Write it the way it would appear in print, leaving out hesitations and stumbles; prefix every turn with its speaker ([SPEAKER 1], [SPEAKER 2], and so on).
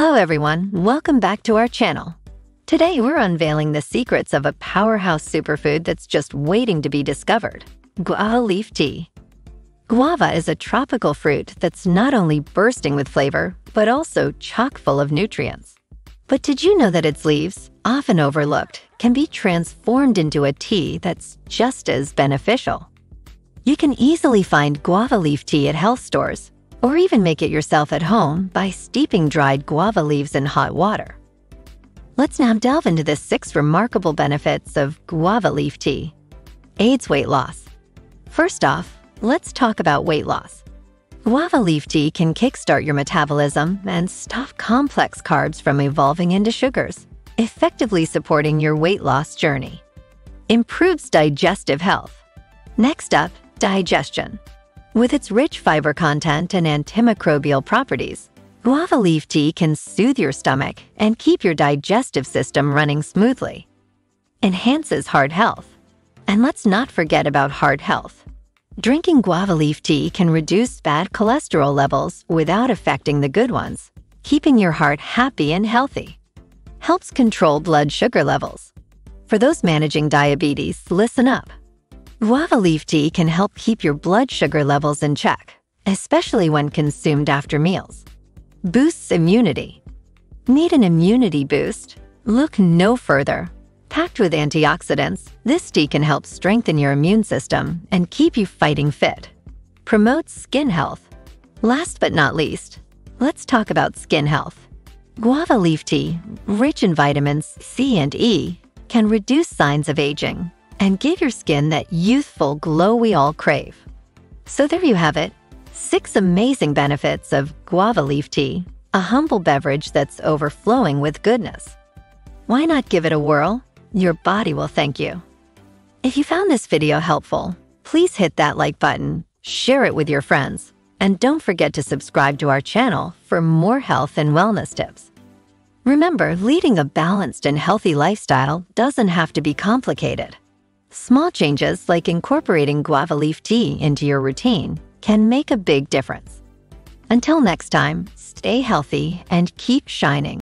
[SPEAKER 1] Hello everyone, welcome back to our channel. Today we're unveiling the secrets of a powerhouse superfood that's just waiting to be discovered, guava leaf tea. Guava is a tropical fruit that's not only bursting with flavor, but also chock full of nutrients. But did you know that its leaves, often overlooked, can be transformed into a tea that's just as beneficial? You can easily find guava leaf tea at health stores, or even make it yourself at home by steeping dried guava leaves in hot water. Let's now delve into the 6 remarkable benefits of guava leaf tea. Aids weight loss. First off, let's talk about weight loss. Guava leaf tea can kickstart your metabolism and stop complex carbs from evolving into sugars, effectively supporting your weight loss journey. Improves digestive health. Next up, digestion. With its rich fiber content and antimicrobial properties, guava leaf tea can soothe your stomach and keep your digestive system running smoothly. Enhances heart health. And let's not forget about heart health. Drinking guava leaf tea can reduce bad cholesterol levels without affecting the good ones, keeping your heart happy and healthy. Helps control blood sugar levels. For those managing diabetes, listen up. Guava leaf tea can help keep your blood sugar levels in check, especially when consumed after meals. Boosts immunity. Need an immunity boost? Look no further. Packed with antioxidants, this tea can help strengthen your immune system and keep you fighting fit. Promotes skin health. Last but not least, let's talk about skin health. Guava leaf tea, rich in vitamins C and E, can reduce signs of aging and give your skin that youthful glow we all crave. So there you have it, 6 amazing benefits of guava leaf tea, a humble beverage that's overflowing with goodness. Why not give it a whirl? Your body will thank you. If you found this video helpful, please hit that like button, share it with your friends, and don't forget to subscribe to our channel for more health and wellness tips. Remember, leading a balanced and healthy lifestyle doesn't have to be complicated. Small changes like incorporating guava leaf tea into your routine can make a big difference. Until next time, stay healthy and keep shining.